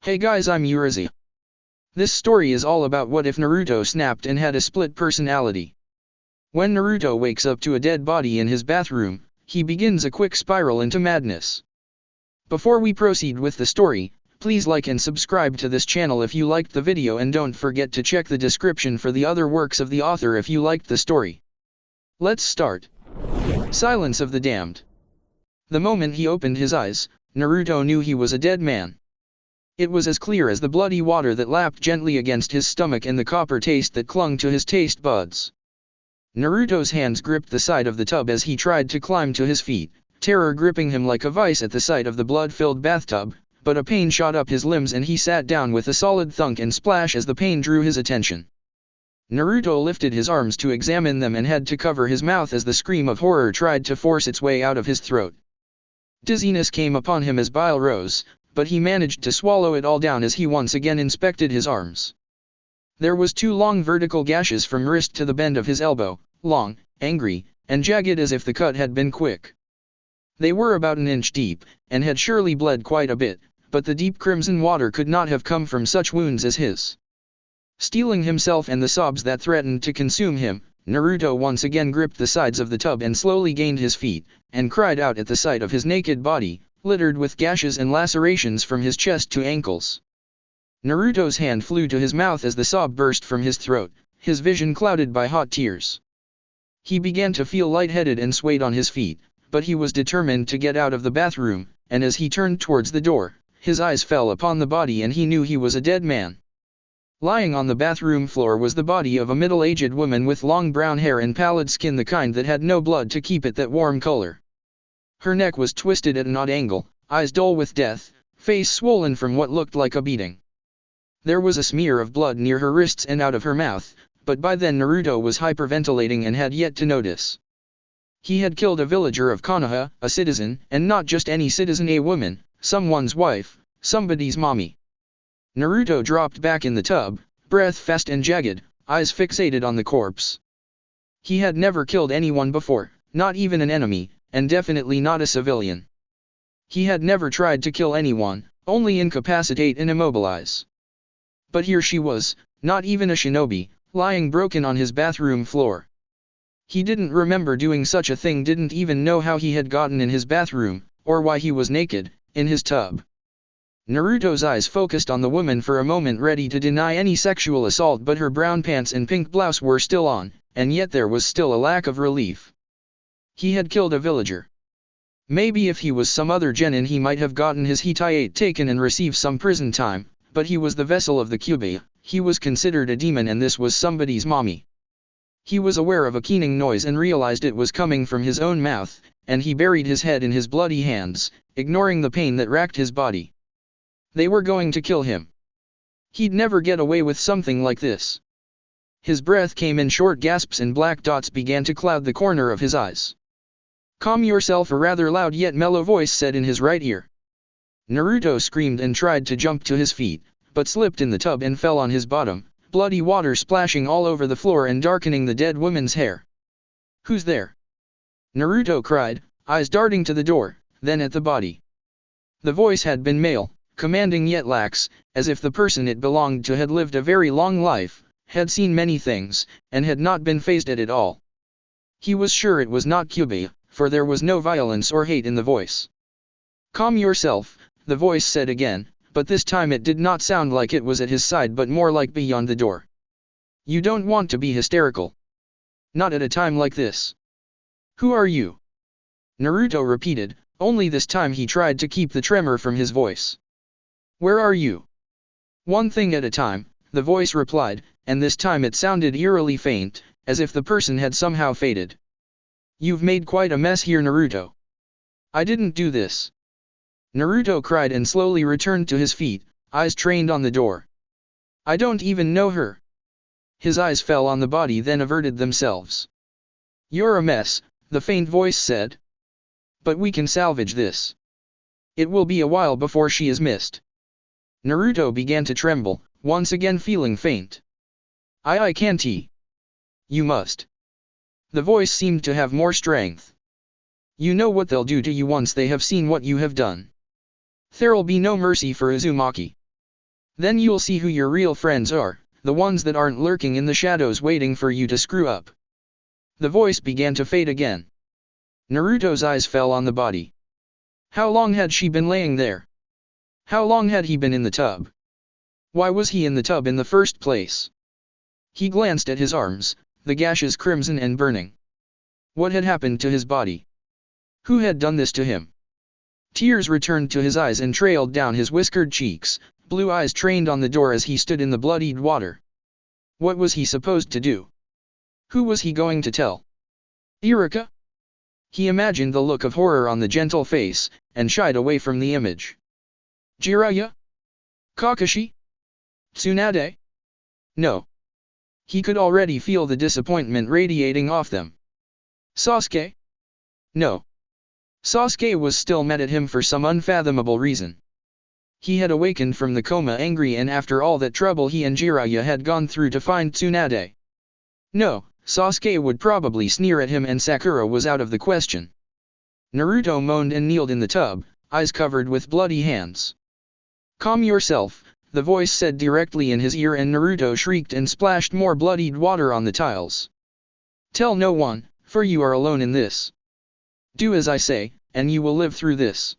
Hey guys, I'm Urizi. This story is all about what if Naruto snapped and had a split personality. When Naruto wakes up to a dead body in his bathroom, he begins a quick spiral into madness. Before we proceed with the story, please like and subscribe to this channel if you liked the video, and don't forget to check the description for the other works of the author if you liked the story. Let's start. Silence of the Damned. The moment he opened his eyes, Naruto knew he was a dead man. It was as clear as the bloody water that lapped gently against his stomach and the copper taste that clung to his taste buds. Naruto's hands gripped the side of the tub as he tried to climb to his feet, terror gripping him like a vice at the sight of the blood-filled bathtub, but a pain shot up his limbs and he sat down with a solid thunk and splash as the pain drew his attention. Naruto lifted his arms to examine them and had to cover his mouth as the scream of horror tried to force its way out of his throat. Dizziness came upon him as bile rose, but he managed to swallow it all down as he once again inspected his arms. There was 2 long vertical gashes from wrist to the bend of his elbow, long, angry, and jagged as if the cut had been quick. They were about an inch deep, and had surely bled quite a bit, but the deep crimson water could not have come from such wounds as his. Steeling himself and the sobs that threatened to consume him, Naruto once again gripped the sides of the tub and slowly gained his feet, and cried out at the sight of his naked body, littered with gashes and lacerations from his chest to ankles. Naruto's hand flew to his mouth as the sob burst from his throat, his vision clouded by hot tears. He began to feel lightheaded and swayed on his feet, but he was determined to get out of the bathroom, and as he turned towards the door, his eyes fell upon the body and he knew he was a dead man. Lying on the bathroom floor was the body of a middle-aged woman with long brown hair and pallid skin, the kind that had no blood to keep it that warm color. Her neck was twisted at an odd angle, eyes dull with death, face swollen from what looked like a beating. There was a smear of blood near her wrists and out of her mouth, but by then Naruto was hyperventilating and had yet to notice. He had killed a villager of Konoha, a citizen, and not just any citizen, a woman, someone's wife, somebody's mommy. Naruto dropped back in the tub, breath fast and jagged, eyes fixated on the corpse. He had never killed anyone before, not even an enemy, and definitely not a civilian. He had never tried to kill anyone, only incapacitate and immobilize. But here she was, not even a shinobi, lying broken on his bathroom floor. He didn't remember doing such a thing, didn't even know how he had gotten in his bathroom, or why he was naked, in his tub. Naruto's eyes focused on the woman for a moment, ready to deny any sexual assault, but her brown pants and pink blouse were still on, and yet there was still a lack of relief. He had killed a villager. Maybe if he was some other genin he might have gotten his Hitayate taken and received some prison time, but he was the vessel of the Kyuubi, he was considered a demon, and this was somebody's mommy. He was aware of a keening noise and realized it was coming from his own mouth, and he buried his head in his bloody hands, ignoring the pain that racked his body. They were going to kill him. He'd never get away with something like this. His breath came in short gasps and black dots began to cloud the corner of his eyes. "Calm yourself," a rather loud yet mellow voice said in his right ear. Naruto screamed and tried to jump to his feet, but slipped in the tub and fell on his bottom, bloody water splashing all over the floor and darkening the dead woman's hair. "Who's there?" Naruto cried, eyes darting to the door, then at the body. The voice had been male, commanding yet lax, as if the person it belonged to had lived a very long life, had seen many things, and had not been fazed at it all. He was sure it was not Kyuubi, for there was no violence or hate in the voice. "Calm yourself," the voice said again, but this time it did not sound like it was at his side but more like beyond the door. "You don't want to be hysterical. Not at a time like this." "Who are you?" Naruto repeated, only this time he tried to keep the tremor from his voice. "Where are you?" "One thing at a time," the voice replied, and this time it sounded eerily faint, as if the person had somehow faded. "You've made quite a mess here, Naruto." "I didn't do this." Naruto cried and slowly returned to his feet, eyes trained on the door. "I don't even know her." His eyes fell on the body then averted themselves. "You're a mess," the faint voice said. "But we can salvage this. It will be a while before she is missed." Naruto began to tremble, once again feeling faint. I can't." "You must." The voice seemed to have more strength. "You know what they'll do to you once they have seen what you have done. There'll be no mercy for Uzumaki." Then you'll see who your real friends are, the ones that aren't lurking in the shadows waiting for you to screw up. The voice began to fade again. Naruto's eyes fell on the body. How long had she been laying there? How long had he been in the tub? Why was he in the tub in the first place? He glanced at his arms, the gashes crimson and burning. What had happened to his body? Who had done this to him? Tears returned to his eyes and trailed down his whiskered cheeks, blue eyes trained on the door as he stood in the bloodied water. What was he supposed to do? Who was he going to tell? Iruka? He imagined the look of horror on the gentle face, and shied away from the image. Jiraiya? Kakashi? Tsunade? No. He could already feel the disappointment radiating off them. Sasuke? No. Sasuke was still mad at him for some unfathomable reason. He had awakened from the coma angry and after all that trouble he and Jiraiya had gone through to find Tsunade. No, Sasuke would probably sneer at him and Sakura was out of the question. Naruto moaned and kneeled in the tub, eyes covered with bloody hands. Calm yourself, the voice said directly in his ear and Naruto shrieked and splashed more bloodied water on the tiles. Tell no one, for you are alone in this. Do as I say, and you will live through this.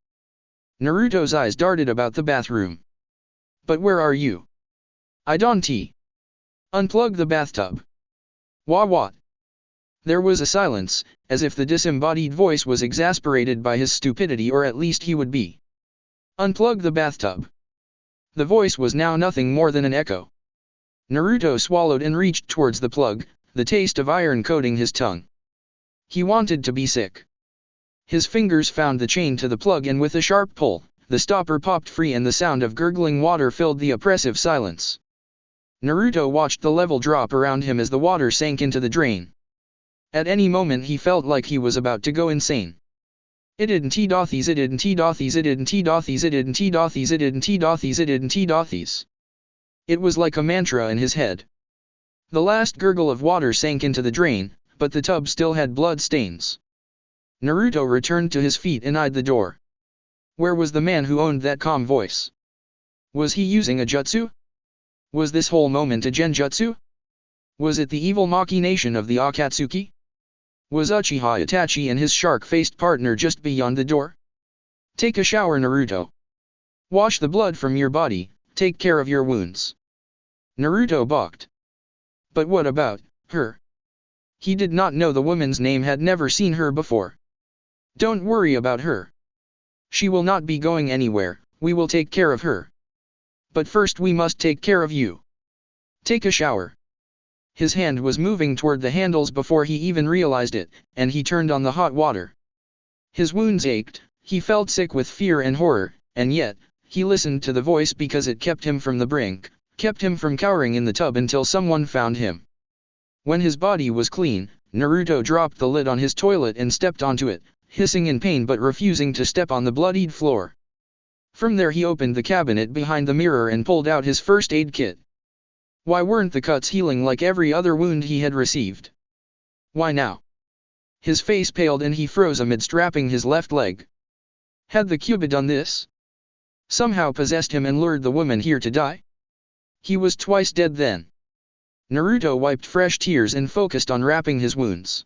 Naruto's eyes darted about the bathroom. But where are you? I don't. Unplug the bathtub. What? There was a silence, as if the disembodied voice was exasperated by his stupidity or at least he would be. Unplug the bathtub. The voice was now nothing more than an echo. Naruto swallowed and reached towards the plug, the taste of iron coating his tongue. He wanted to be sick. His fingers found the chain to the plug and with a sharp pull, the stopper popped free and the sound of gurgling water filled the oppressive silence. Naruto watched the level drop around him as the water sank into the drain. At any moment he felt like he was about to go insane. It didn't dothies. It was like a mantra in his head. The last gurgle of water sank into the drain, but the tub still had blood stains. Naruto returned to his feet and eyed the door. Where was the man who owned that calm voice? Was he using a jutsu? Was this whole moment a genjutsu? Was it the evil machination of the Akatsuki? Was Uchiha Itachi and his shark-faced partner just beyond the door? Take a shower, Naruto. Wash the blood from your body, take care of your wounds. Naruto balked. But what about her? He did not know the woman's name, had never seen her before. Don't worry about her. She will not be going anywhere, we will take care of her. But first we must take care of you. Take a shower. His hand was moving toward the handles before he even realized it, and he turned on the hot water. His wounds ached, he felt sick with fear and horror, and yet, he listened to the voice because it kept him from the brink, kept him from cowering in the tub until someone found him. When his body was clean, Naruto dropped the lid on his toilet and stepped onto it, hissing in pain but refusing to step on the bloodied floor. From there he opened the cabinet behind the mirror and pulled out his first aid kit. Why weren't the cuts healing like every other wound he had received? Why now? His face paled and he froze amidst wrapping his left leg. Had the Cuba done this? Somehow possessed him and lured the woman here to die? He was twice dead then. Naruto wiped fresh tears and focused on wrapping his wounds.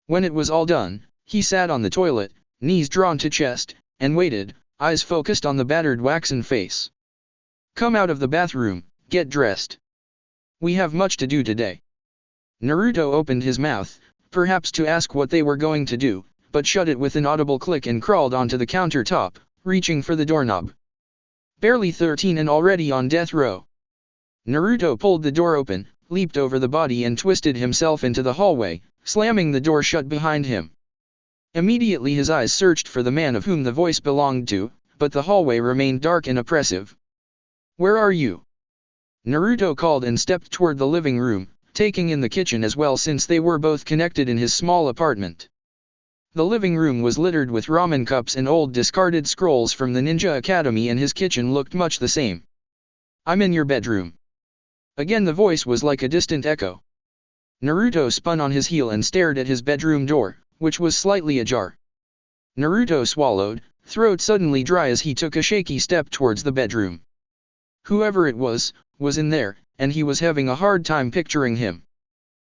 When it was all done, he sat on the toilet, knees drawn to chest, and waited, eyes focused on the battered waxen face. Come out of the bathroom, get dressed. We have much to do today. Naruto opened his mouth, perhaps to ask what they were going to do, but shut it with an audible click and crawled onto the countertop, reaching for the doorknob. Barely 13 and already on death row. Naruto pulled the door open, leaped over the body and twisted himself into the hallway, slamming the door shut behind him. Immediately his eyes searched for the man of whom the voice belonged to, but the hallway remained dark and oppressive. Where are you? Naruto called and stepped toward the living room, taking in the kitchen as well since they were both connected in his small apartment. The living room was littered with ramen cups and old discarded scrolls from the Ninja Academy and his kitchen looked much the same. I'm in your bedroom. Again the voice was like a distant echo. Naruto spun on his heel and stared at his bedroom door, which was slightly ajar. Naruto swallowed, throat suddenly dry as he took a shaky step towards the bedroom. Whoever it was in there, and he was having a hard time picturing him.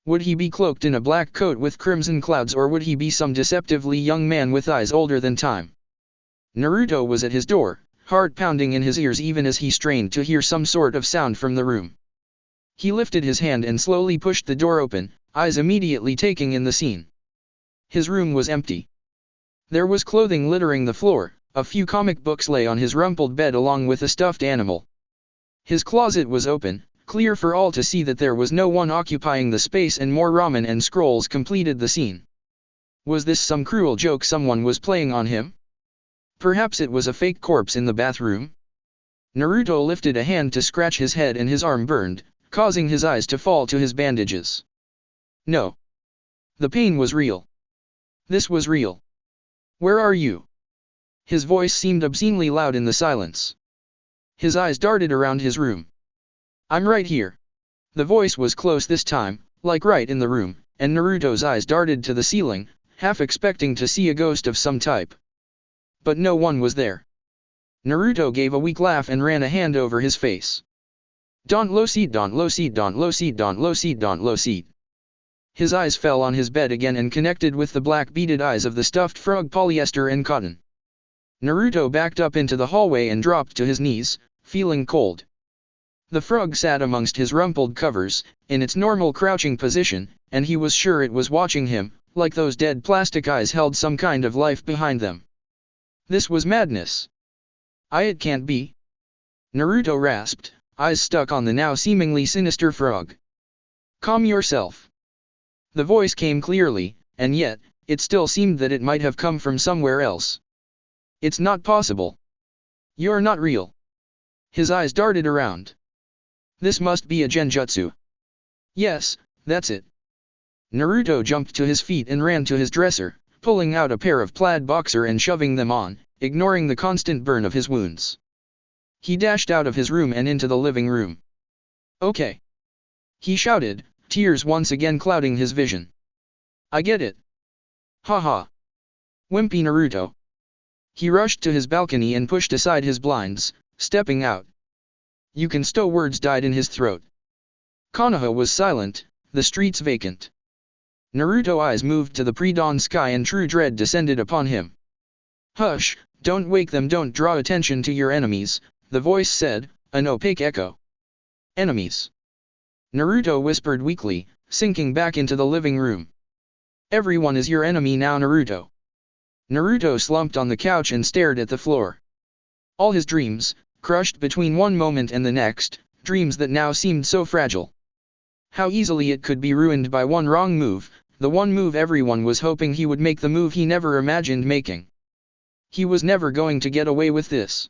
Would he be cloaked in a black coat with crimson clouds, or would he be some deceptively young man with eyes older than time? Naruto was at his door, heart pounding in his ears even as he strained to hear some sort of sound from the room. He lifted his hand and slowly pushed the door open, eyes immediately taking in the scene. His room was empty. There was clothing littering the floor, a few comic books lay on his rumpled bed along with a stuffed animal. His closet was open, clear for all to see that there was no one occupying the space, and more ramen and scrolls completed the scene. Was this some cruel joke someone was playing on him? Perhaps it was a fake corpse in the bathroom? Naruto lifted a hand to scratch his head and his arm burned, causing his eyes to fall to his bandages. No. The pain was real. This was real. Where are you? His voice seemed obscenely loud in the silence. His eyes darted around his room. I'm right here. The voice was close this time, like right in the room, and Naruto's eyes darted to the ceiling, half expecting to see a ghost of some type. But no one was there. Naruto gave a weak laugh and ran a hand over his face. Don't lo seed, don't lo seed, don't lo seed, don't lo seed, don't lo seed. His eyes fell on his bed again and connected with the black beaded eyes of the stuffed frog, polyester and cotton. Naruto backed up into the hallway and dropped to his knees, feeling cold. The frog sat amongst his rumpled covers, in its normal crouching position, and he was sure it was watching him, like those dead plastic eyes held some kind of life behind them. This was madness. It can't be. Naruto rasped, eyes stuck on the now seemingly sinister frog. Calm yourself. The voice came clearly, and yet, it still seemed that it might have come from somewhere else. It's not possible. You're not real. His eyes darted around. This must be a genjutsu. Yes, that's it. Naruto jumped to his feet and ran to his dresser, pulling out a pair of plaid boxer and shoving them on, ignoring the constant burn of his wounds. He dashed out of his room and into the living room. Okay. He shouted, tears once again clouding his vision. I get it. Haha. Wimpy Naruto. He rushed to his balcony and pushed aside his blinds, stepping out. You can stow words died in his throat. Konoha was silent, the streets vacant. Naruto's eyes moved to the pre-dawn sky and true dread descended upon him. Hush, don't wake them, don't draw attention to your enemies, the voice said, an opaque echo. Enemies. Naruto whispered weakly, sinking back into the living room. Everyone is your enemy now, Naruto. Naruto slumped on the couch and stared at the floor. All his dreams, crushed between one moment and the next, dreams that now seemed so fragile. How easily it could be ruined by one wrong move, the one move everyone was hoping he would make, the move he never imagined making. He was never going to get away with this.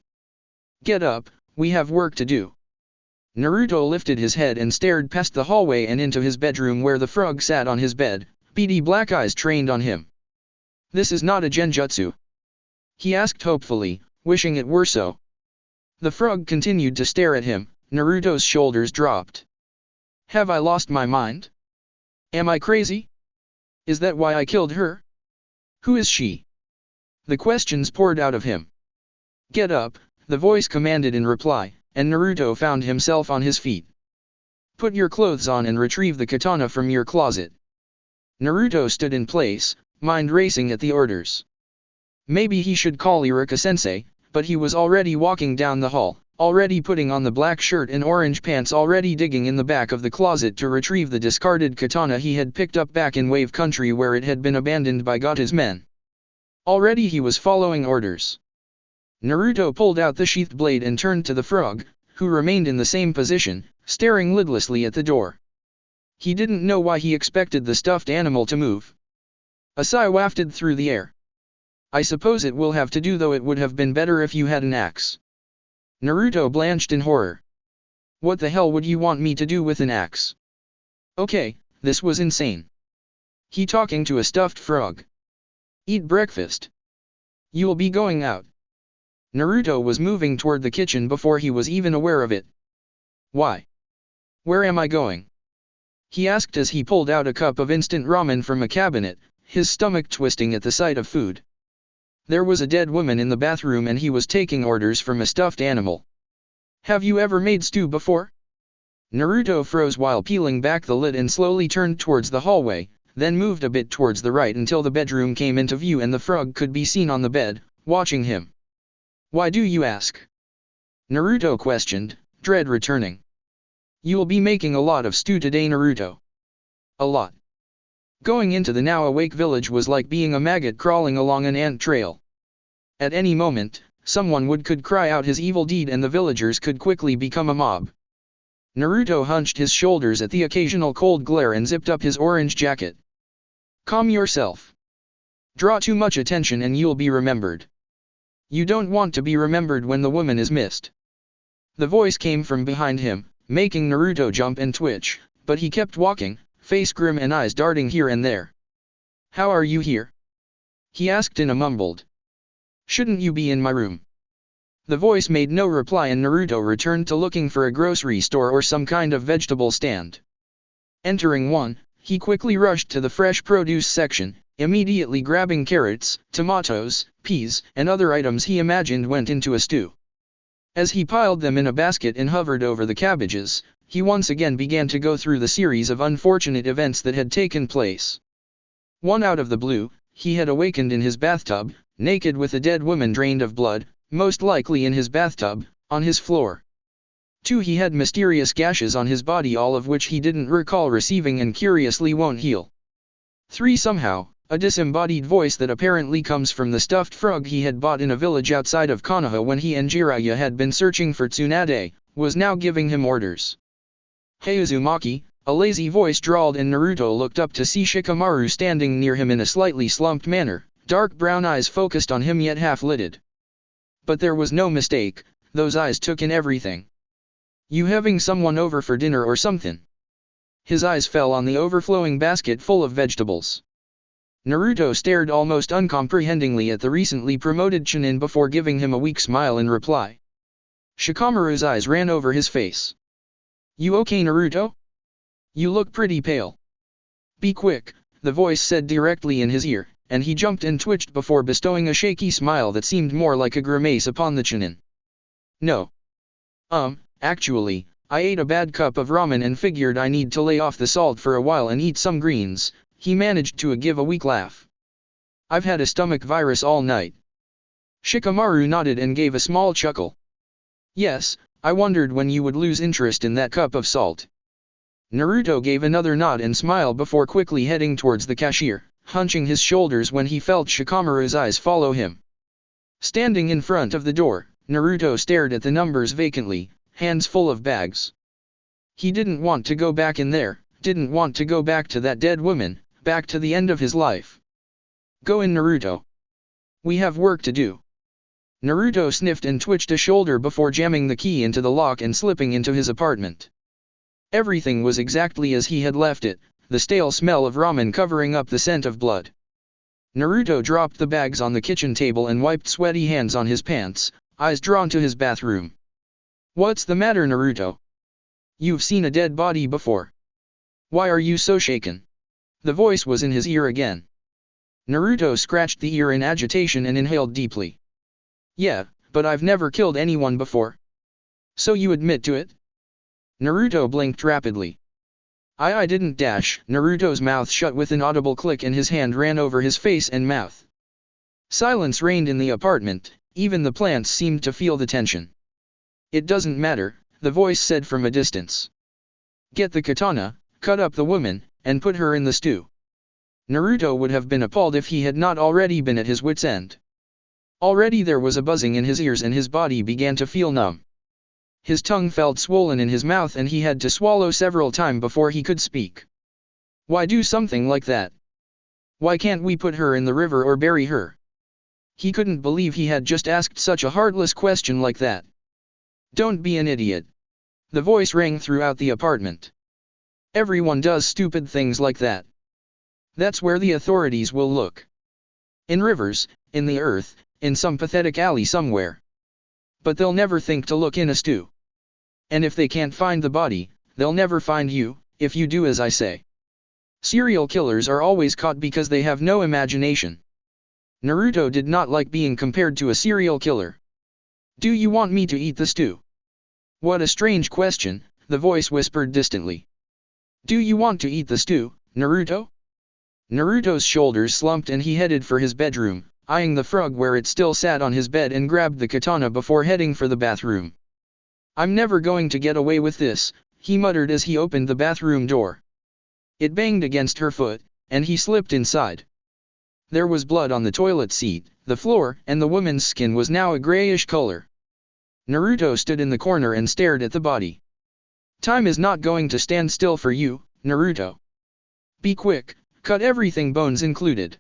Get up, we have work to do. Naruto lifted his head and stared past the hallway and into his bedroom where the frog sat on his bed, beady black eyes trained on him. This is not a genjutsu? He asked hopefully, wishing it were so. The frog continued to stare at him, Naruto's shoulders dropped. Have I lost my mind? Am I crazy? Is that why I killed her? Who is she? The questions poured out of him. Get up, the voice commanded in reply, and Naruto found himself on his feet. Put your clothes on and retrieve the katana from your closet. Naruto stood in place, mind racing at the orders. Maybe he should call Iruka-sensei, but he was already walking down the hall, already putting on the black shirt and orange pants, already digging in the back of the closet to retrieve the discarded katana he had picked up back in Wave Country where it had been abandoned by Gauta's men. Already he was following orders. Naruto pulled out the sheathed blade and turned to the frog, who remained in the same position, staring lidlessly at the door. He didn't know why he expected the stuffed animal to move. A sigh wafted through the air. I suppose it will have to do, though it would have been better if you had an axe. Naruto blanched in horror. What the hell would you want me to do with an axe? Okay, this was insane. He talking to a stuffed frog. Eat breakfast. You'll be going out. Naruto was moving toward the kitchen before he was even aware of it. Why? Where am I going? He asked as he pulled out a cup of instant ramen from a cabinet, his stomach twisting at the sight of food. There was a dead woman in the bathroom and he was taking orders from a stuffed animal. Have you ever made stew before? Naruto froze while peeling back the lid and slowly turned towards the hallway, then moved a bit towards the right until the bedroom came into view and the frog could be seen on the bed, watching him. Why do you ask? Naruto questioned, dread returning. You'll be making a lot of stew today, Naruto. A lot. Going into the now awake village was like being a maggot crawling along an ant trail. At any moment, someone could cry out his evil deed and the villagers could quickly become a mob. Naruto hunched his shoulders at the occasional cold glare and zipped up his orange jacket. Calm yourself. Draw too much attention and you'll be remembered. You don't want to be remembered when the woman is missed. The voice came from behind him, making Naruto jump and twitch, but he kept walking, face grim and eyes darting here and there. How are you here? He asked in a mumbled. Shouldn't you be in my room? The voice made no reply and Naruto returned to looking for a grocery store or some kind of vegetable stand. Entering one, he quickly rushed to the fresh produce section, immediately grabbing carrots, tomatoes, peas, and other items he imagined went into a stew. As he piled them in a basket and hovered over the cabbages, he once again began to go through the series of unfortunate events that had taken place. 1. Out of the blue, he had awakened in his bathtub, naked with a dead woman drained of blood, most likely in his bathtub, on his floor. 2. He had mysterious gashes on his body, all of which he didn't recall receiving and curiously won't heal. 3. Somehow, a disembodied voice that apparently comes from the stuffed frog he had bought in a village outside of Konoha when he and Jiraiya had been searching for Tsunade, was now giving him orders. Hey Uzumaki, a lazy voice drawled and Naruto looked up to see Shikamaru standing near him in a slightly slumped manner, dark brown eyes focused on him yet half-lidded. But there was no mistake, those eyes took in everything. You having someone over for dinner or something? His eyes fell on the overflowing basket full of vegetables. Naruto stared almost uncomprehendingly at the recently promoted Chunin before giving him a weak smile in reply. Shikamaru's eyes ran over his face. You okay, Naruto? You look pretty pale. Be quick, the voice said directly in his ear, and he jumped and twitched before bestowing a shaky smile that seemed more like a grimace upon the Chunin. No. Actually, I ate a bad cup of ramen and figured I need to lay off the salt for a while and eat some greens. He managed to give a weak laugh. I've had a stomach virus all night. Shikamaru nodded and gave a small chuckle. Yes, I wondered when you would lose interest in that cup of salt. Naruto gave another nod and smile before quickly heading towards the cashier, hunching his shoulders when he felt Shikamaru's eyes follow him. Standing in front of the door, Naruto stared at the numbers vacantly, hands full of bags. He didn't want to go back in there, didn't want to go back to that dead woman, back to the end of his life. Go in, Naruto. We have work to do. Naruto sniffed and twitched a shoulder before jamming the key into the lock and slipping into his apartment. Everything was exactly as he had left it, the stale smell of ramen covering up the scent of blood. Naruto dropped the bags on the kitchen table and wiped sweaty hands on his pants, eyes drawn to his bathroom. What's the matter, Naruto? You've seen a dead body before. Why are you so shaken? The voice was in his ear again. Naruto scratched the ear in agitation and inhaled deeply. Yeah, but I've never killed anyone before. So you admit to it? Naruto blinked rapidly. I didn't dash. Naruto's mouth shut with an audible click and his hand ran over his face and mouth. Silence reigned in the apartment, even the plants seemed to feel the tension. It doesn't matter, the voice said from a distance. Get the katana, cut up the woman, and put her in the stew. Naruto would have been appalled if he had not already been at his wit's end. Already there was a buzzing in his ears and his body began to feel numb. His tongue felt swollen in his mouth and he had to swallow several times before he could speak. Why do something like that? Why can't we put her in the river or bury her? He couldn't believe he had just asked such a heartless question like that. Don't be an idiot. The voice rang throughout the apartment. Everyone does stupid things like that. That's where the authorities will look. In rivers, in the earth, in some pathetic alley somewhere. But they'll never think to look in a stew. And if they can't find the body, they'll never find you, if you do as I say. Serial killers are always caught because they have no imagination. Naruto did not like being compared to a serial killer. Do you want me to eat the stew? What a strange question, the voice whispered distantly. Do you want to eat the stew, Naruto? Naruto's shoulders slumped and he headed for his bedroom, eyeing the frog where it still sat on his bed and grabbed the katana before heading for the bathroom. I'm never going to get away with this, he muttered as he opened the bathroom door. It banged against her foot, and he slipped inside. There was blood on the toilet seat, the floor, and the woman's skin was now a grayish color. Naruto stood in the corner and stared at the body. Time is not going to stand still for you, Naruto. Be quick, cut everything, bones included.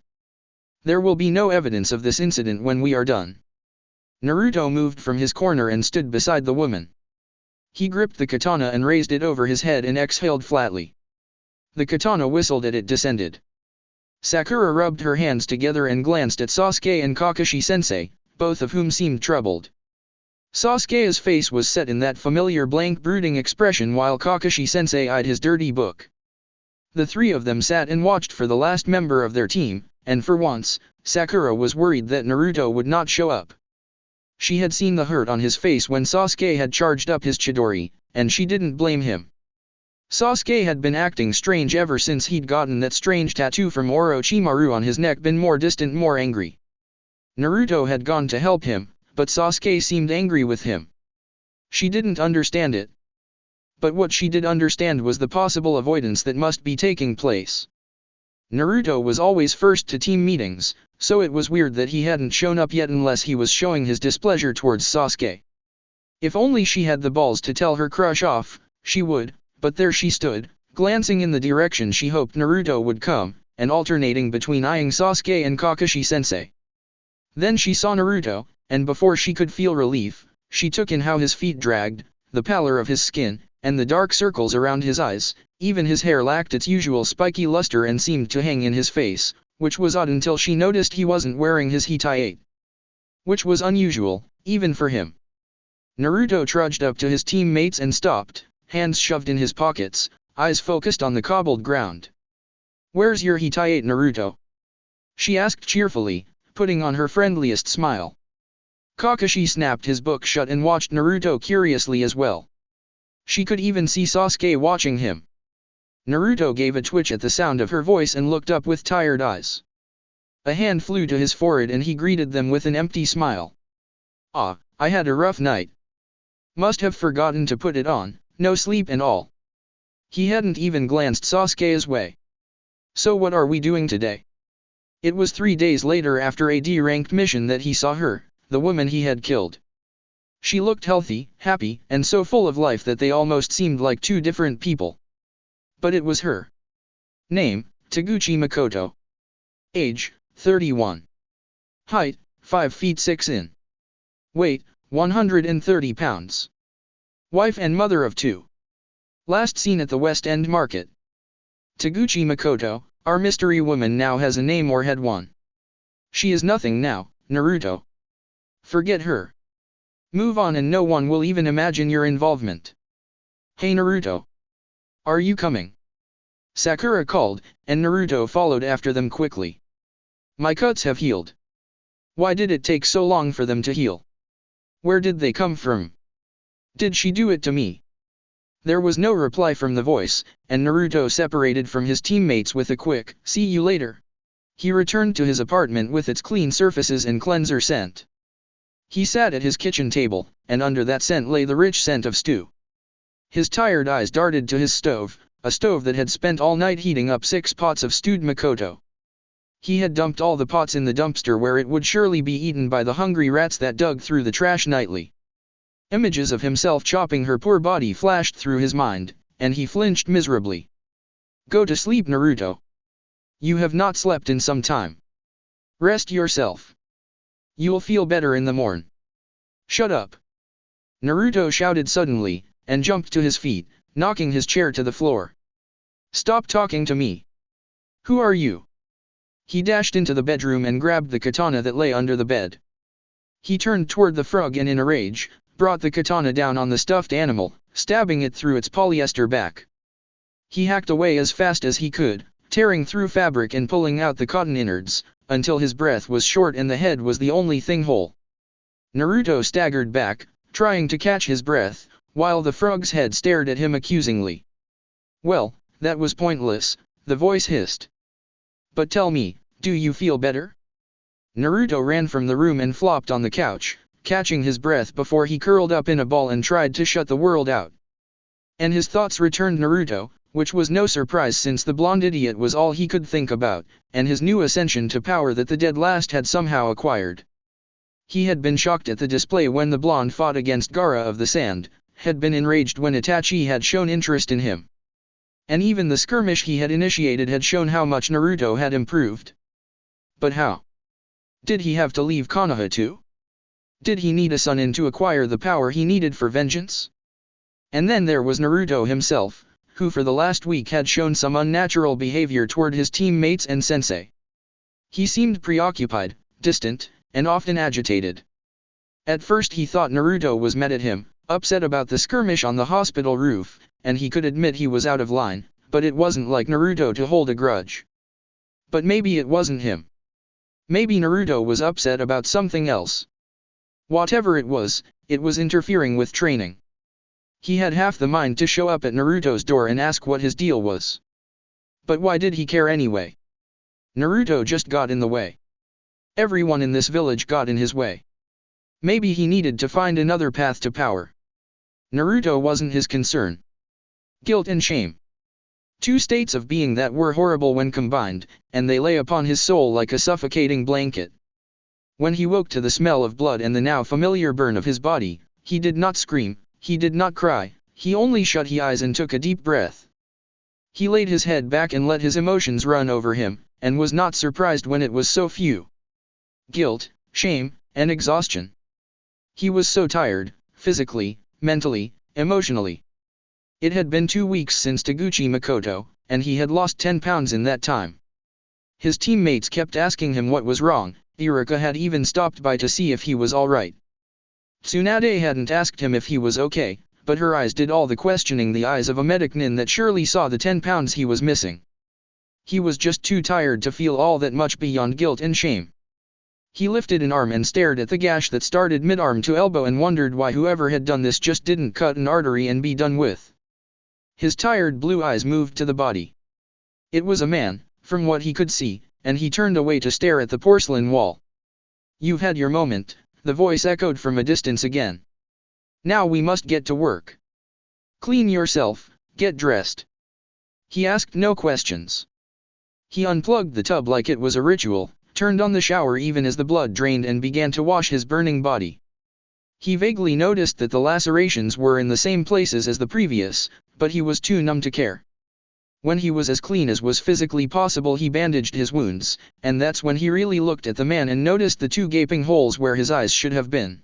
There will be no evidence of this incident when we are done. Naruto moved from his corner and stood beside the woman. He gripped the katana and raised it over his head and exhaled flatly. The katana whistled as it descended. Sakura rubbed her hands together and glanced at Sasuke and Kakashi-sensei, both of whom seemed troubled. Sasuke's face was set in that familiar blank brooding expression while Kakashi-sensei eyed his dirty book. The three of them sat and watched for the last member of their team, and for once, Sakura was worried that Naruto would not show up. She had seen the hurt on his face when Sasuke had charged up his Chidori, and she didn't blame him. Sasuke had been acting strange ever since he'd gotten that strange tattoo from Orochimaru on his neck, been more distant, more angry. Naruto had gone to help him, but Sasuke seemed angry with him. She didn't understand it. But what she did understand was the possible avoidance that must be taking place. Naruto was always first to team meetings, so it was weird that he hadn't shown up yet unless he was showing his displeasure towards Sasuke. If only she had the balls to tell her crush off, she would, but there she stood, glancing in the direction she hoped Naruto would come, and alternating between eyeing Sasuke and Kakashi-sensei. Then she saw Naruto, and before she could feel relief, she took in how his feet dragged, the pallor of his skin, and the dark circles around his eyes. Even his hair lacked its usual spiky luster and seemed to hang in his face, which was odd until she noticed he wasn't wearing his hitayate. Which was unusual, even for him. Naruto trudged up to his teammates and stopped, hands shoved in his pockets, eyes focused on the cobbled ground. Where's your hitayate, Naruto? She asked cheerfully, putting on her friendliest smile. Kakashi snapped his book shut and watched Naruto curiously as well. She could even see Sasuke watching him. Naruto gave a twitch at the sound of her voice and looked up with tired eyes. A hand flew to his forehead and he greeted them with an empty smile. Ah, I had a rough night. Must have forgotten to put it on, no sleep and all. He hadn't even glanced Sasuke's way. So what are we doing today? It was 3 days later after a D-ranked mission that he saw her, the woman he had killed. She looked healthy, happy, and so full of life that they almost seemed like two different people. But it was her. Name, Taguchi Makoto. Age, 31. Height, 5 feet 6 in. Weight, 130 pounds. Wife and mother of 2. Last seen at the West End Market. Taguchi Makoto, our mystery woman, now has a name or had one. She is nothing now, Naruto. Forget her. Move on and no one will even imagine your involvement. Hey Naruto. Are you coming? Sakura called, and Naruto followed after them quickly. My cuts have healed. Why did it take so long for them to heal? Where did they come from? Did she do it to me? There was no reply from the voice, and Naruto separated from his teammates with a quick, "See you later." He returned to his apartment with its clean surfaces and cleanser scent. He sat at his kitchen table, and under that scent lay the rich scent of stew. His tired eyes darted to his stove, a stove that had spent all night heating up 6 pots of stewed Makoto. He had dumped all the pots in the dumpster where it would surely be eaten by the hungry rats that dug through the trash nightly. Images of himself chopping her poor body flashed through his mind, and he flinched miserably. Go to sleep, Naruto. You have not slept in some time. Rest yourself. You'll feel better in the morn. Shut up. Naruto shouted suddenly, and jumped to his feet, knocking his chair to the floor. Stop talking to me. Who are you? He dashed into the bedroom and grabbed the katana that lay under the bed. He turned toward the frog and in a rage, brought the katana down on the stuffed animal, stabbing it through its polyester back. He hacked away as fast as he could, tearing through fabric and pulling out the cotton innards, until his breath was short and the head was the only thing whole. Naruto staggered back, trying to catch his breath, while the frog's head stared at him accusingly. Well, that was pointless, the voice hissed. But tell me, do you feel better? Naruto ran from the room and flopped on the couch, catching his breath before he curled up in a ball and tried to shut the world out. And his thoughts returned Naruto, which was no surprise since the blonde idiot was all he could think about, and his new ascension to power that the dead last had somehow acquired. He had been shocked at the display when the blonde fought against Gaara of the Sand, had been enraged when Itachi had shown interest in him. And even the skirmish he had initiated had shown how much Naruto had improved. But how? Did he have to leave Konoha too? Did he need a Sannin to acquire the power he needed for vengeance? And then there was Naruto himself, who for the last week had shown some unnatural behavior toward his teammates and sensei. He seemed preoccupied, distant, and often agitated. At first he thought Naruto was mad at him, upset about the skirmish on the hospital roof, and he could admit he was out of line, but it wasn't like Naruto to hold a grudge. But maybe it wasn't him. Maybe Naruto was upset about something else. Whatever it was interfering with training. He had half the mind to show up at Naruto's door and ask what his deal was. But why did he care anyway? Naruto just got in the way. Everyone in this village got in his way. Maybe he needed to find another path to power. Naruto wasn't his concern. Guilt and shame. Two states of being that were horrible when combined, and they lay upon his soul like a suffocating blanket. When he woke to the smell of blood and the now familiar burn of his body, he did not scream, he did not cry, he only shut his eyes and took a deep breath. He laid his head back and let his emotions run over him, and was not surprised when it was so few. Guilt, shame, and exhaustion. He was so tired, physically, mentally, emotionally. It had been 2 weeks since Taguchi Makoto, and he had lost 10 pounds in that time. His teammates kept asking him what was wrong. Iruka had even stopped by to see if he was alright. Tsunade hadn't asked him if he was okay, but her eyes did all the questioning, the eyes of a medic nin that surely saw the 10 pounds he was missing. He was just too tired to feel all that much beyond guilt and shame. He lifted an arm and stared at the gash that started mid-arm to elbow and wondered why whoever had done this just didn't cut an artery and be done with. His tired blue eyes moved to the body. It was a man, from what he could see, and he turned away to stare at the porcelain wall. "You've had your moment," the voice echoed from a distance again. "Now we must get to work. Clean yourself, get dressed." He asked no questions. He unplugged the tub like it was a ritual, turned on the shower even as the blood drained and began to wash his burning body. He vaguely noticed that the lacerations were in the same places as the previous, but he was too numb to care. When he was as clean as was physically possible, he bandaged his wounds, and that's when he really looked at the man and noticed the 2 gaping holes where his eyes should have been.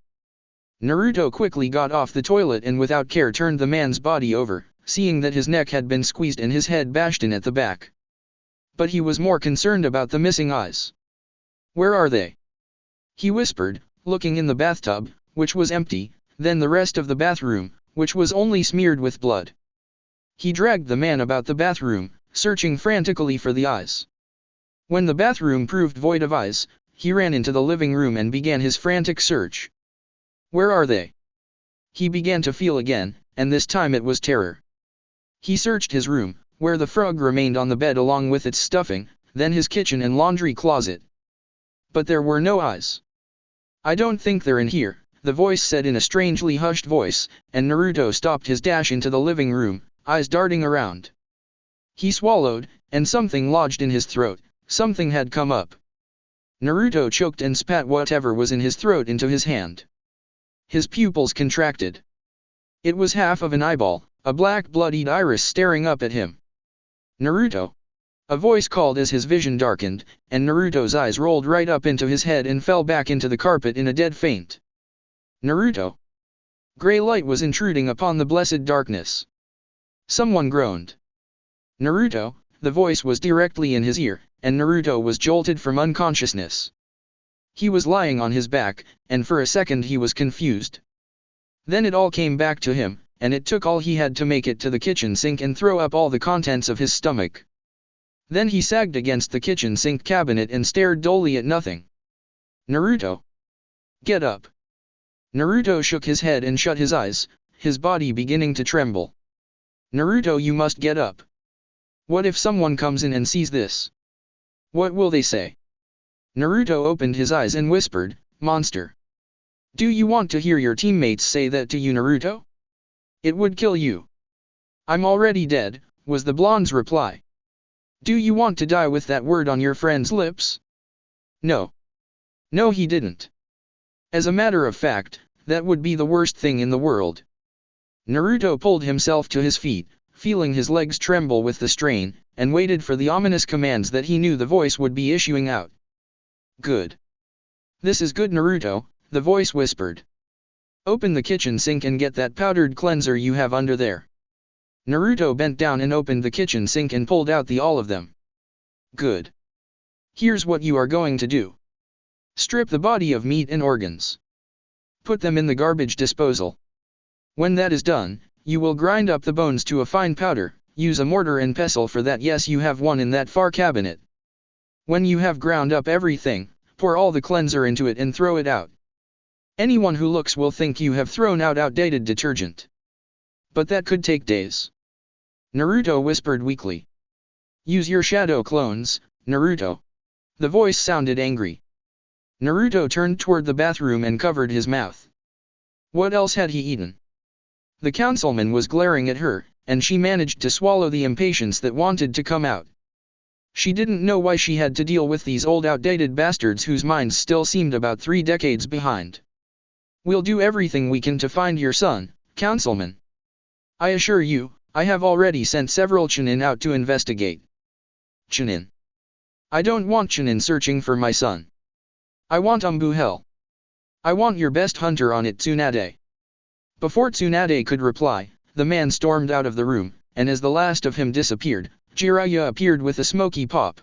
Naruto quickly got off the toilet and without care turned the man's body over, seeing that his neck had been squeezed and his head bashed in at the back. But he was more concerned about the missing eyes. "Where are they?" he whispered, looking in the bathtub, which was empty, then the rest of the bathroom, which was only smeared with blood. He dragged the man about the bathroom, searching frantically for the eyes. When the bathroom proved void of eyes, he ran into the living room and began his frantic search. "Where are they?" He began to feel again, and this time it was terror. He searched his room, where the frog remained on the bed along with its stuffing, then his kitchen and laundry closet. But there were no eyes. "I don't think they're in here," the voice said in a strangely hushed voice, and Naruto stopped his dash into the living room, eyes darting around. He swallowed, and something lodged in his throat, something had come up. Naruto choked and spat whatever was in his throat into his hand. His pupils contracted. It was half of an eyeball, a black bloodied iris staring up at him. "Naruto!" A voice called as his vision darkened, and Naruto's eyes rolled right up into his head and fell back into the carpet in a dead faint. "Naruto!" Gray light was intruding upon the blessed darkness. Someone groaned. "Naruto!" The voice was directly in his ear, and Naruto was jolted from unconsciousness. He was lying on his back, and for a second he was confused. Then it all came back to him, and it took all he had to make it to the kitchen sink and throw up all the contents of his stomach. Then he sagged against the kitchen sink cabinet and stared dully at nothing. "Naruto! Get up!" Naruto shook his head and shut his eyes, his body beginning to tremble. Naruto, you must get up. What if someone comes in and sees this? What will they say? Naruto opened his eyes and whispered, "Monster. Do you want to hear your teammates say that to you, Naruto? It would kill you." "I'm already dead," was the blonde's reply. "Do you want to die with that word on your friend's lips?" No. No, he didn't. As a matter of fact, that would be the worst thing in the world. Naruto pulled himself to his feet, feeling his legs tremble with the strain, and waited for the ominous commands that he knew the voice would be issuing out. "Good. This is good, Naruto," the voice whispered. "Open the kitchen sink and get that powdered cleanser you have under there." Naruto bent down and opened the kitchen sink and pulled out all of them. "Good. Here's what you are going to do. Strip the body of meat and organs. Put them in the garbage disposal. When that is done, you will grind up the bones to a fine powder. Use a mortar and pestle for that. Yes, you have one in that far cabinet. When you have ground up everything, pour all the cleanser into it and throw it out. Anyone who looks will think you have thrown out outdated detergent. But that could take days." Naruto whispered weakly. "Use your shadow clones, Naruto." The voice sounded angry. Naruto turned toward the bathroom and covered his mouth. What else had he eaten? The councilman was glaring at her, and she managed to swallow the impatience that wanted to come out. She didn't know why she had to deal with these old outdated bastards whose minds still seemed about 3 decades behind. "We'll do everything we can to find your son, councilman. I assure you, I have already sent several Chunin out to investigate." "Chunin? I don't want Chunin searching for my son. I want Hell. I want your best hunter on it, Tsunade." Before Tsunade could reply, the man stormed out of the room, and as the last of him disappeared, Jiraiya appeared with a smoky pop.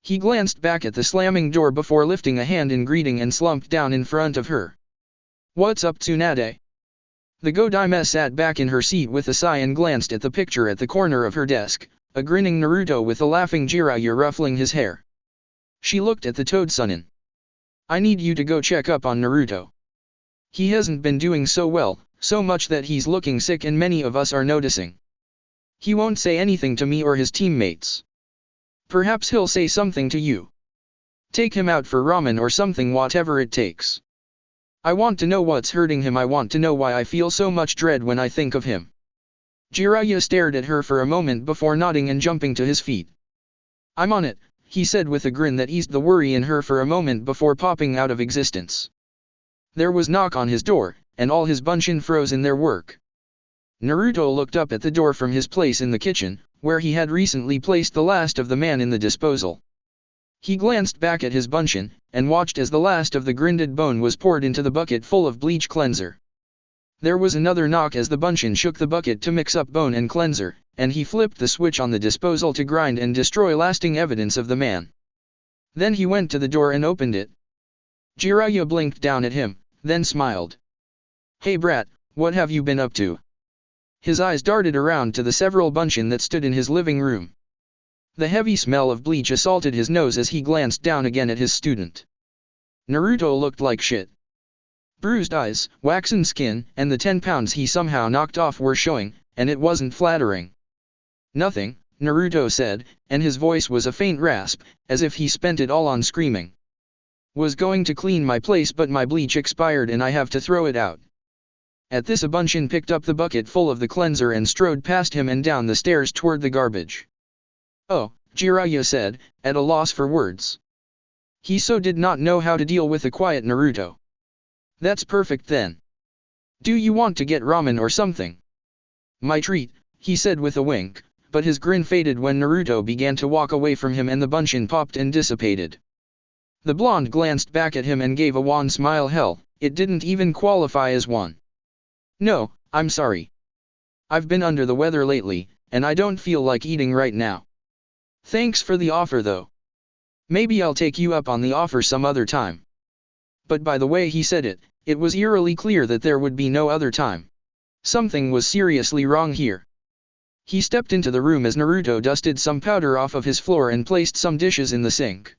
He glanced back at the slamming door before lifting a hand in greeting and slumped down in front of her. "What's up, Tsunade?" The Godime sat back in her seat with a sigh and glanced at the picture at the corner of her desk, a grinning Naruto with a laughing Jiraiya ruffling his hair. She looked at the Toad Sunin. "I need you to go check up on Naruto. He hasn't been doing so well, so much that he's looking sick and many of us are noticing. He won't say anything to me or his teammates. Perhaps he'll say something to you. Take him out for ramen or something, whatever it takes. I want to know what's hurting him. I want to know why I feel so much dread when I think of him." Jiraiya stared at her for a moment before nodding and jumping to his feet. "I'm on it," he said with a grin that eased the worry in her for a moment before popping out of existence. There was a knock on his door, and all his bunshin froze in their work. Naruto looked up at the door from his place in the kitchen, where he had recently placed the last of the man in the disposal. He glanced back at his bunshin, and watched as the last of the grinded bone was poured into the bucket full of bleach cleanser. There was another knock as the bunshin shook the bucket to mix up bone and cleanser, and he flipped the switch on the disposal to grind and destroy lasting evidence of the man. Then he went to the door and opened it. Jiraiya blinked down at him, then smiled. "Hey brat, what have you been up to?" His eyes darted around to the several bunshin that stood in his living room. The heavy smell of bleach assaulted his nose as he glanced down again at his student. Naruto looked like shit. Bruised eyes, waxen skin, and the 10 pounds he somehow knocked off were showing, and it wasn't flattering. "Nothing," Naruto said, and his voice was a faint rasp, as if he spent it all on screaming. "Was going to clean my place but my bleach expired and I have to throw it out." At this a bunshin picked up the bucket full of the cleanser and strode past him and down the stairs toward the garbage. "Oh," Jiraiya said, at a loss for words. He so did not know how to deal with a quiet Naruto. "That's perfect then. Do you want to get ramen or something?" "My treat," he said with a wink, but his grin faded when Naruto began to walk away from him and the bunshin popped and dissipated. The blonde glanced back at him and gave a wan smile. Hell, it didn't even qualify as one. "No, I'm sorry. I've been under the weather lately, and I don't feel like eating right now. Thanks for the offer though. Maybe I'll take you up on the offer some other time." But by the way he said it, it was eerily clear that there would be no other time. Something was seriously wrong here. He stepped into the room as Naruto dusted some powder off of his floor and placed some dishes in the sink.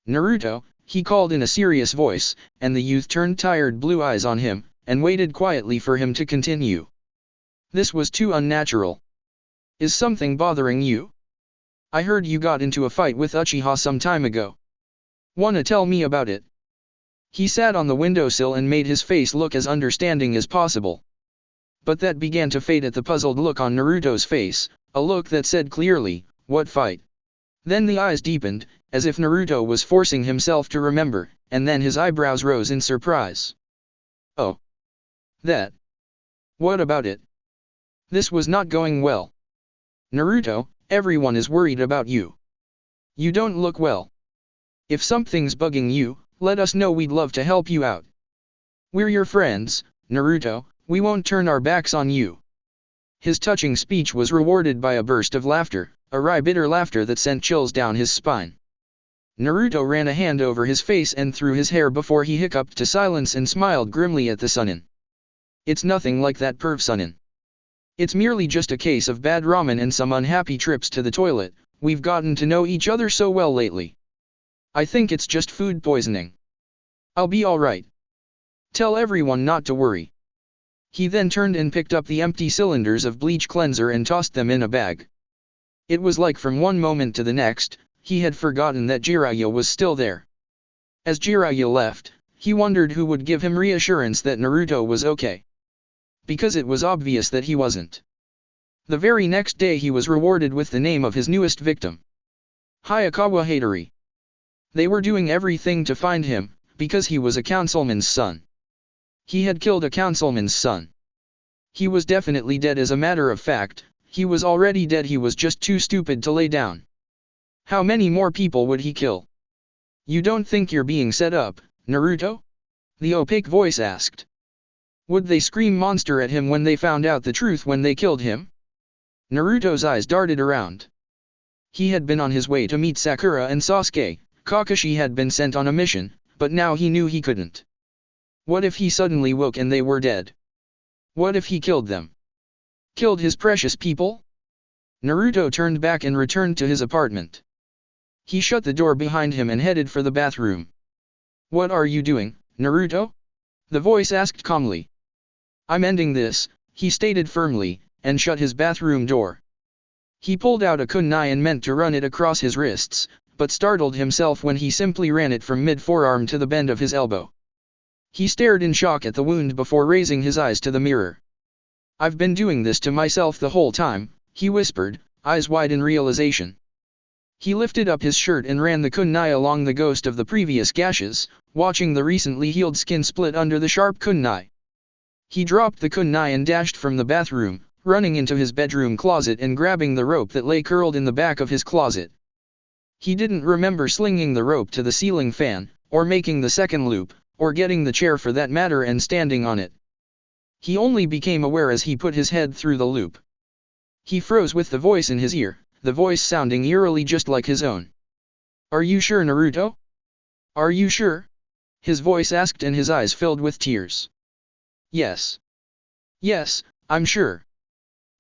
"Naruto," he called in a serious voice, and the youth turned tired blue eyes on him, and waited quietly for him to continue. This was too unnatural. Is something bothering you? I heard you got into a fight with Uchiha some time ago. Wanna tell me about it? He sat on the windowsill and made his face look as understanding as possible. But that began to fade at the puzzled look on Naruto's face, a look that said clearly, "What fight?" Then the eyes deepened, as if Naruto was forcing himself to remember, and then his eyebrows rose in surprise. Oh. That. What about it? This was not going well. Naruto, everyone is worried about you. You don't look well. If something's bugging you, let us know, we'd love to help you out. We're your friends, Naruto, we won't turn our backs on you. His touching speech was rewarded by a burst of laughter, a wry bitter laughter that sent chills down his spine. Naruto ran a hand over his face and through his hair before he hiccuped to silence and smiled grimly at the Sunin. It's nothing like that, perv Sunin. It's merely just a case of bad ramen and some unhappy trips to the toilet. We've gotten to know each other so well lately. I think it's just food poisoning. I'll be alright. Tell everyone not to worry. He then turned and picked up the empty cylinders of bleach cleanser and tossed them in a bag. It was like from one moment to the next, he had forgotten that Jiraiya was still there. As Jiraiya left, he wondered who would give him reassurance that Naruto was okay. Because it was obvious that he wasn't. The very next day he was rewarded with the name of his newest victim. Hayakawa Hattori. They were doing everything to find him, because he was a councilman's son. He had killed a councilman's son. He was definitely dead. As a matter of fact, he was already dead. He was just too stupid to lay down. How many more people would he kill? You don't think you're being set up, Naruto? The opaque voice asked. Would they scream monster at him when they found out the truth when they killed him? Naruto's eyes darted around. He had been on his way to meet Sakura and Sasuke. Kakashi had been sent on a mission, but now he knew he couldn't. What if he suddenly woke and they were dead? What if he killed them? Killed his precious people? Naruto turned back and returned to his apartment. He shut the door behind him and headed for the bathroom. What are you doing, Naruto? The voice asked calmly. I'm ending this, he stated firmly, and shut his bathroom door. He pulled out a kunai and meant to run it across his wrists, but startled himself when he simply ran it from mid-forearm to the bend of his elbow. He stared in shock at the wound before raising his eyes to the mirror. I've been doing this to myself the whole time, he whispered, eyes wide in realization. He lifted up his shirt and ran the kunai along the ghost of the previous gashes, watching the recently healed skin split under the sharp kunai. He dropped the kunai and dashed from the bathroom, running into his bedroom closet and grabbing the rope that lay curled in the back of his closet. He didn't remember slinging the rope to the ceiling fan, or making the second loop, or getting the chair for that matter and standing on it. He only became aware as he put his head through the loop. He froze with the voice in his ear, the voice sounding eerily just like his own. Are you sure, Naruto? Are you sure? His voice asked and his eyes filled with tears. Yes. Yes, I'm sure.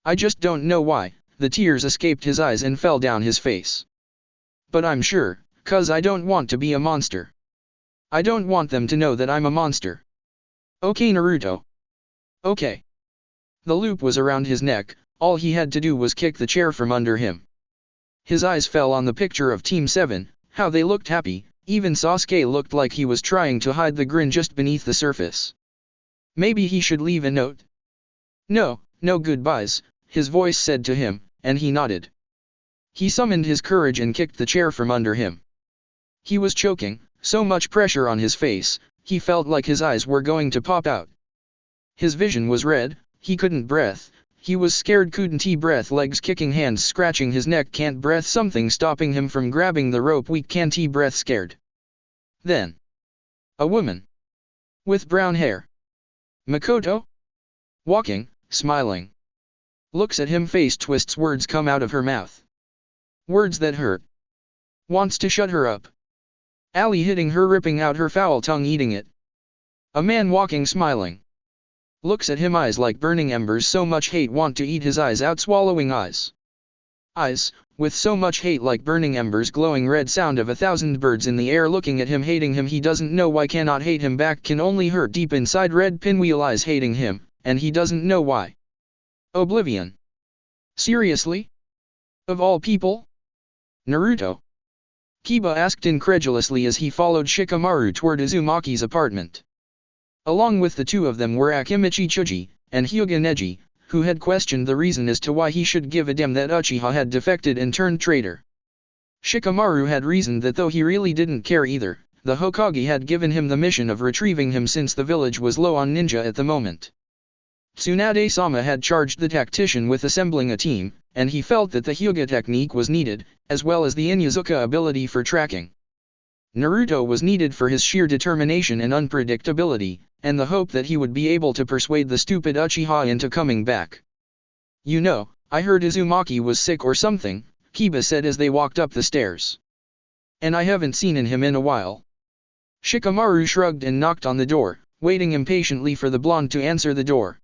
I just don't know why. The tears escaped his eyes and fell down his face. But I'm sure, 'cause I don't want to be a monster. I don't want them to know that I'm a monster. Okay, Naruto. Okay. The loop was around his neck, all he had to do was kick the chair from under him. His eyes fell on the picture of Team 7, how they looked happy, even Sasuke looked like he was trying to hide the grin just beneath the surface. Maybe he should leave a note? No, no goodbyes, his voice said to him, and he nodded. He summoned his courage and kicked the chair from under him. He was choking, so much pressure on his face, he felt like his eyes were going to pop out. His vision was red, he couldn't breathe, he was scared, couldn't he breathe, legs kicking, hands scratching his neck, can't breathe, something stopping him from grabbing the rope, weak, can't he breathe, scared. Then. A woman. With brown hair. Makoto? Walking, smiling. Looks at him, face twists, words come out of her mouth. Words that hurt. Wants to shut her up. Ali hitting her, ripping out her foul tongue, eating it. A man walking, smiling. Looks at him, eyes like burning embers, so much hate, want to eat his eyes out, swallowing eyes. Eyes, with so much hate like burning embers, glowing red sound of 1,000 birds in the air looking at him, hating him. He doesn't know why, cannot hate him back, can only hurt deep inside, red pinwheel eyes hating him, and he doesn't know why. Oblivion. Seriously? Of all people? Naruto? Kiba asked incredulously as he followed Shikamaru toward Uzumaki's apartment. Along with the two of them were Akimichi Chuji, and Hyuga Neji, who had questioned the reason as to why he should give a damn that Uchiha had defected and turned traitor. Shikamaru had reasoned that though he really didn't care either, the Hokage had given him the mission of retrieving him since the village was low on ninja at the moment. Tsunade-sama had charged the tactician with assembling a team, and he felt that the Hyuga technique was needed, as well as the Inuzuka ability for tracking. Naruto was needed for his sheer determination and unpredictability, and the hope that he would be able to persuade the stupid Uchiha into coming back. You know, I heard Uzumaki was sick or something, Kiba said as they walked up the stairs. And I haven't seen him in a while. Shikamaru shrugged and knocked on the door, waiting impatiently for the blonde to answer the door.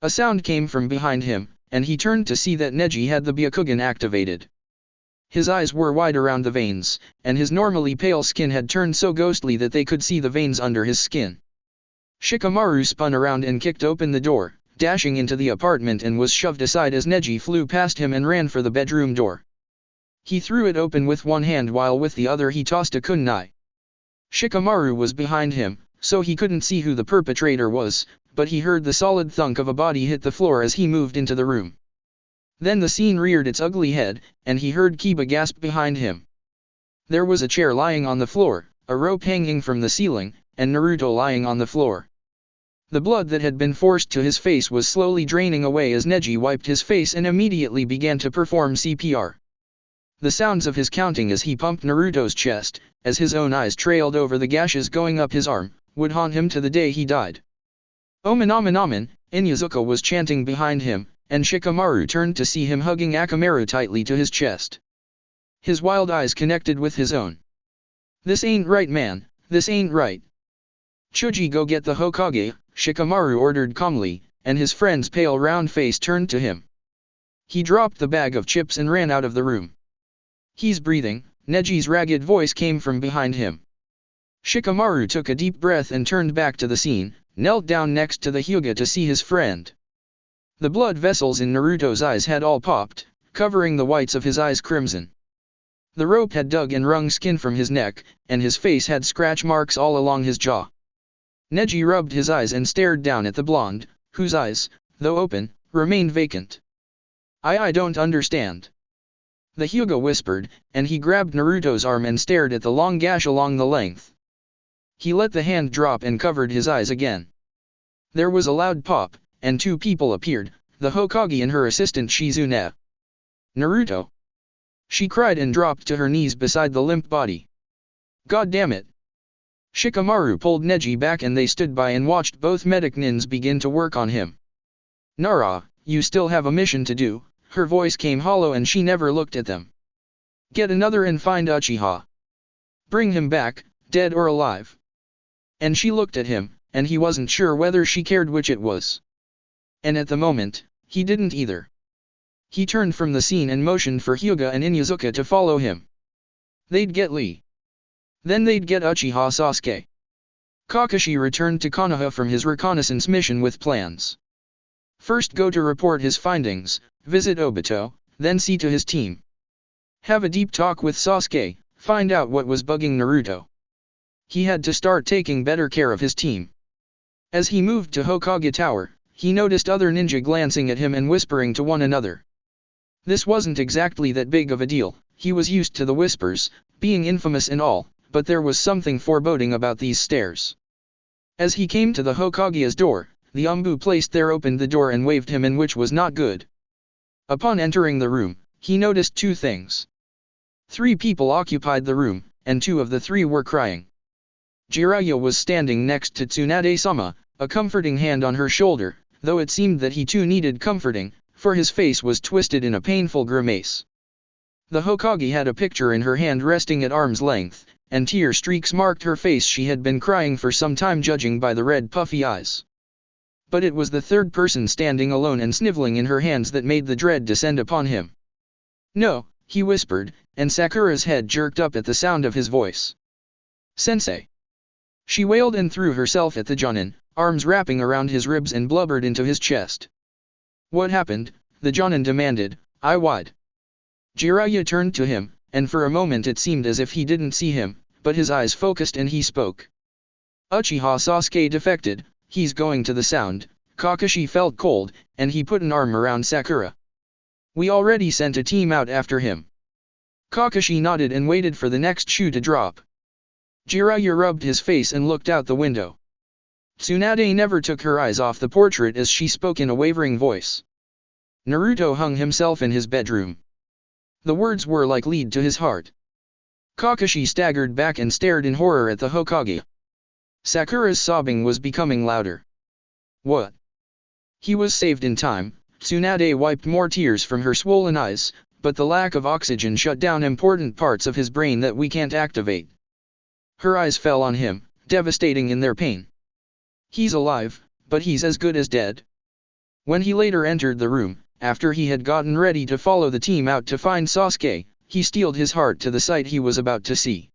A sound came from behind him, and he turned to see that Neji had the Byakugan activated. His eyes were wide around the veins, and his normally pale skin had turned so ghostly that they could see the veins under his skin. Shikamaru spun around and kicked open the door, dashing into the apartment, and was shoved aside as Neji flew past him and ran for the bedroom door. He threw it open with one hand while with the other he tossed a kunai. Shikamaru was behind him, so he couldn't see who the perpetrator was, but he heard the solid thunk of a body hit the floor as he moved into the room. Then the scene reared its ugly head, and he heard Kiba gasp behind him. There was a chair lying on the floor, a rope hanging from the ceiling, and Naruto lying on the floor. The blood that had been forced to his face was slowly draining away as Neji wiped his face and immediately began to perform CPR. The sounds of his counting as he pumped Naruto's chest, as his own eyes trailed over the gashes going up his arm, would haunt him to the day he died. Omen omen omen, Inuzuka was chanting behind him, and Shikamaru turned to see him hugging Akamaru tightly to his chest. His wild eyes connected with his own. This ain't right, man, this ain't right. Chuji, go get the Hokage, Shikamaru ordered calmly, and his friend's pale round face turned to him. He dropped the bag of chips and ran out of the room. He's breathing, Neji's ragged voice came from behind him. Shikamaru took a deep breath and turned back to the scene, knelt down next to the Hyuga to see his friend. The blood vessels in Naruto's eyes had all popped, covering the whites of his eyes crimson. The rope had dug and wrung skin from his neck, and his face had scratch marks all along his jaw. Neji rubbed his eyes and stared down at the blonde, whose eyes, though open, remained vacant. I don't understand. The Hyuga whispered, and he grabbed Naruto's arm and stared at the long gash along the length. He let the hand drop and covered his eyes again. There was a loud pop, and two people appeared, the Hokage and her assistant Shizune. Naruto! She cried and dropped to her knees beside the limp body. God damn it! Shikamaru pulled Neji back and they stood by and watched both medic nins begin to work on him. Nara, you still have a mission to do, her voice came hollow and she never looked at them. Get another and find Uchiha. Bring him back, dead or alive. And she looked at him, and he wasn't sure whether she cared which it was. And at the moment, he didn't either. He turned from the scene and motioned for Hyuga and Inuzuka to follow him. They'd get Lee. Then they'd get Uchiha Sasuke. Kakashi returned to Konoha from his reconnaissance mission with plans. First go to report his findings, visit Obito, then see to his team. Have a deep talk with Sasuke, find out what was bugging Naruto. He had to start taking better care of his team. As he moved to Hokage Tower, he noticed other ninja glancing at him and whispering to one another. This wasn't exactly that big of a deal, he was used to the whispers, being infamous and all, but there was something foreboding about these stairs. As he came to the Hokage's door, the Umbu placed there opened the door and waved him in, which was not good. Upon entering the room, he noticed two things. 3 people occupied the room, and 2 of the 3 were crying. Jiraiya was standing next to Tsunade-sama, a comforting hand on her shoulder, though it seemed that he too needed comforting, for his face was twisted in a painful grimace. The Hokage had a picture in her hand resting at arm's length, and tear streaks marked her face. She had been crying for some time, judging by the red puffy eyes. But it was the third person standing alone and sniveling in her hands that made the dread descend upon him. No, he whispered, and Sakura's head jerked up at the sound of his voice. Sensei. She wailed and threw herself at the Jonin, arms wrapping around his ribs and blubbered into his chest. What happened? The Jonin demanded, eye-wide. Jiraiya turned to him, and for a moment it seemed as if he didn't see him, but his eyes focused and he spoke. Uchiha Sasuke defected, he's going to the sound. Kakashi felt cold, and he put an arm around Sakura. We already sent a team out after him. Kakashi nodded and waited for the next shoe to drop. Jiraiya rubbed his face and looked out the window. Tsunade never took her eyes off the portrait as she spoke in a wavering voice. Naruto hung himself in his bedroom. The words were like lead to his heart. Kakashi staggered back and stared in horror at the Hokage. Sakura's sobbing was becoming louder. What? He was saved in time. Tsunade wiped more tears from her swollen eyes, but the lack of oxygen shut down important parts of his brain that we can't activate. Her eyes fell on him, devastating in their pain. He's alive, but he's as good as dead. When he later entered the room, after he had gotten ready to follow the team out to find Sasuke, he steeled his heart to the sight he was about to see.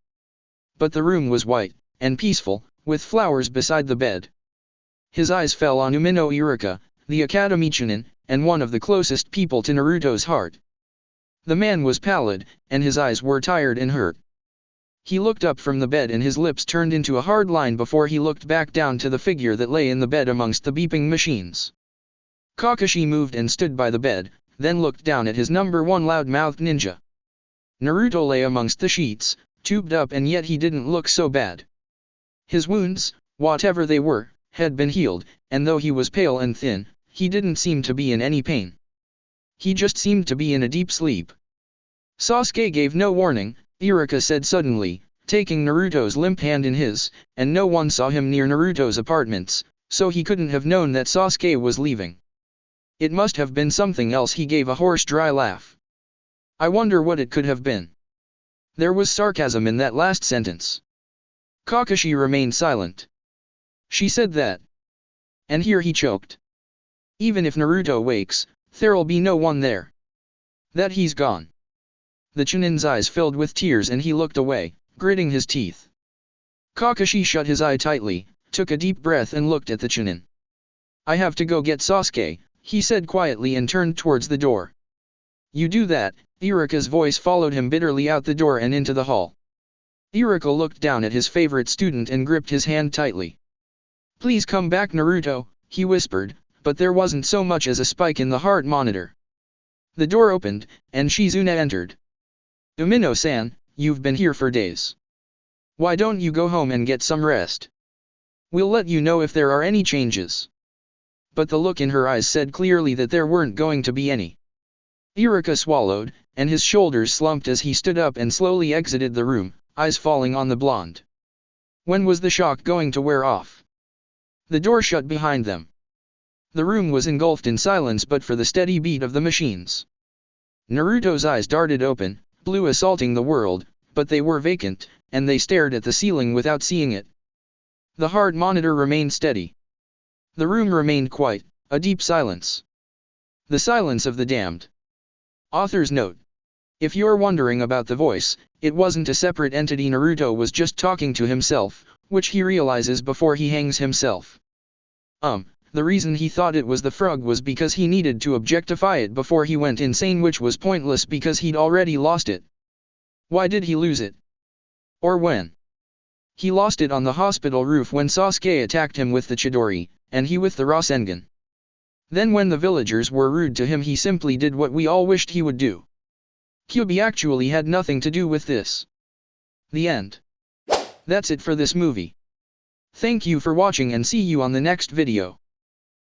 But the room was white, and peaceful, with flowers beside the bed. His eyes fell on Umino Iruka, the Academy Chunin, and one of the closest people to Naruto's heart. The man was pallid, and his eyes were tired and hurt. He looked up from the bed and his lips turned into a hard line before he looked back down to the figure that lay in the bed amongst the beeping machines. Kakashi moved and stood by the bed, then looked down at his number one loud-mouthed ninja. Naruto lay amongst the sheets, tubed up, and yet he didn't look so bad. His wounds, whatever they were, had been healed, and though he was pale and thin, he didn't seem to be in any pain. He just seemed to be in a deep sleep. Sasuke gave no warning, Iruka said suddenly, taking Naruto's limp hand in his, and no one saw him near Naruto's apartments, so he couldn't have known that Sasuke was leaving. It must have been something else. He gave a hoarse dry laugh. I wonder what it could have been. There was sarcasm in that last sentence. Kakashi remained silent. She said that. And here he choked. Even if Naruto wakes, there'll be no one there. That he's gone. The Chunin's eyes filled with tears and he looked away, gritting his teeth. Kakashi shut his eye tightly, took a deep breath and looked at the Chunin. I have to go get Sasuke, he said quietly and turned towards the door. You do that. Iruka's voice followed him bitterly out the door and into the hall. Iruka looked down at his favorite student and gripped his hand tightly. Please come back, Naruto, he whispered, but there wasn't so much as a spike in the heart monitor. The door opened, and Shizuna entered. Umino-san, you've been here for days. Why don't you go home and get some rest? We'll let you know if there are any changes. But the look in her eyes said clearly that there weren't going to be any. Iruka swallowed, and his shoulders slumped as he stood up and slowly exited the room, eyes falling on the blonde. When was the shock going to wear off? The door shut behind them. The room was engulfed in silence but for the steady beat of the machines. Naruto's eyes darted open, blue assaulting the world, but they were vacant, and they stared at the ceiling without seeing it. The heart monitor remained steady. The room remained quiet, a deep silence. The silence of the damned. Author's note. If you're wondering about the voice, it wasn't a separate entity. Naruto was just talking to himself, which he realizes before he hangs himself. The reason he thought it was the frog was because he needed to objectify it before he went insane, which was pointless because he'd already lost it. Why did he lose it? Or when? He lost it on the hospital roof when Sasuke attacked him with the Chidori, and he with the Rasengan. Then when the villagers were rude to him he simply did what we all wished he would do. Kyuubi actually had nothing to do with this. The end. That's it for this movie. Thank you for watching and see you on the next video.